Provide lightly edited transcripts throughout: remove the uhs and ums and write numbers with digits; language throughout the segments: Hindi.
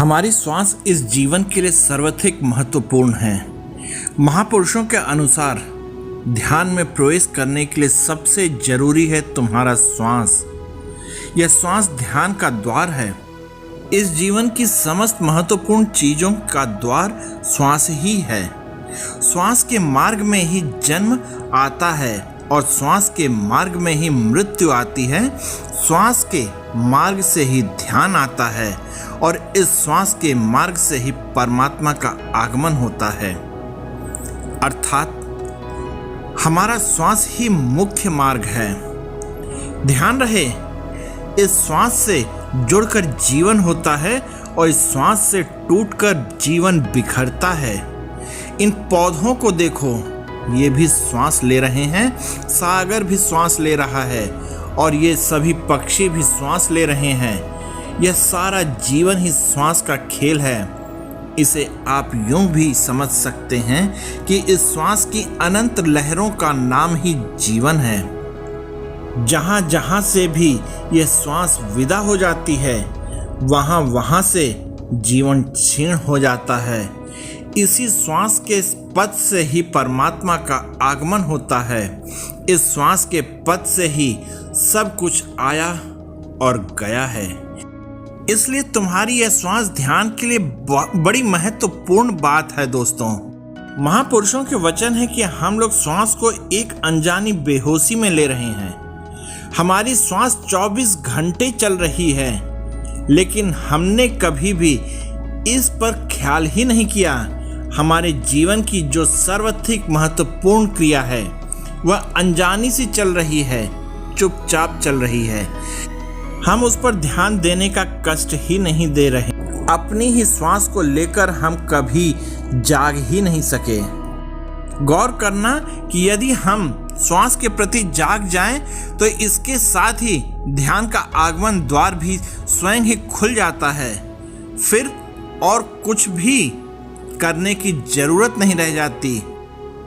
हमारी श्वास इस जीवन के लिए सर्वाधिक महत्वपूर्ण है। महापुरुषों के अनुसार ध्यान में प्रवेश करने के लिए सबसे जरूरी है तुम्हारा श्वास। यह श्वास ध्यान का द्वार है। इस जीवन की समस्त महत्वपूर्ण चीजों का द्वार श्वास ही है। श्वास के मार्ग में ही जन्म आता है और श्वास के मार्ग में ही मृत्यु आती है। श्वास के मार्ग से ही ध्यान आता है और इस श्वास के मार्ग से ही परमात्मा का आगमन होता है। अर्थात हमारा श्वास ही मुख्य मार्ग है। ध्यान रहे, इस श्वास से जुड़कर जीवन होता है और इस श्वास से टूटकर जीवन बिखरता है। इन पौधों को देखो, ये भी श्वास ले रहे हैं, सागर भी श्वास ले रहा है और ये सभी पक्षी भी श्वास ले रहे हैं। यह सारा जीवन ही श्वास का खेल है। इसे आप यूं भी समझ सकते हैं कि इस श्वास की अनंत लहरों का नाम ही जीवन है। जहां जहां से भी यह श्वास विदा हो जाती है, वहां वहां से जीवन क्षीण हो जाता है। इसी श्वास के पथ से ही परमात्मा का आगमन होता है। इस श्वास के पथ से ही सब कुछ आया और गया है। इसलिए तुम्हारी यह श्वास ध्यान के लिए बड़ी महत्वपूर्ण बात है। दोस्तों, महापुरुषों के वचन है कि हम लोग श्वास को एक अनजानी बेहोशी में ले रहे हैं। हमारी श्वास 24 घंटे चल रही है, लेकिन हमने कभी भी इस पर ख्याल ही नहीं किया। हमारे जीवन की जो सर्वाधिक महत्वपूर्ण क्रिया है वह अनजानी सी चल रही है, चुपचाप चल रही है। हम उस पर ध्यान देने का कष्ट ही नहीं दे रहे। अपनी ही श्वास को लेकर हम कभी जाग ही नहीं सके। गौर करना कि यदि हम श्वास के प्रति जाग जाएं तो इसके साथ ही ध्यान का आगमन द्वार भी स्वयं ही खुल जाता है। फिर और कुछ भी करने की जरूरत नहीं रह जाती।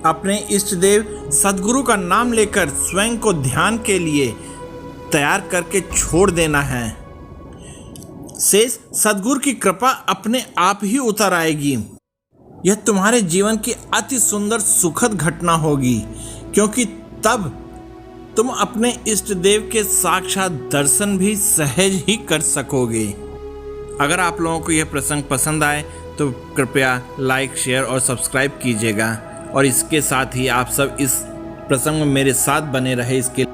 अपने इष्ट देव सद्गुरु का नाम लेकर स्वयं को ध्यान के लिए तैयार करके छोड़ देना है। शेष सद्गुरु की कृपा अपने आप ही उतर आएगी। यह तुम्हारे जीवन की अति सुंदर सुखद घटना होगी, क्योंकि तब तुम अपने इष्ट देव के साक्षात दर्शन भी सहज ही कर सकोगे। अगर आप लोगों को यह प्रसंग पसंद आए तो कृपया लाइक, शेयर और सब्सक्राइब कीजिएगा और इसके साथ ही आप सब इस प्रसंग में मेरे साथ बने रहे, इसके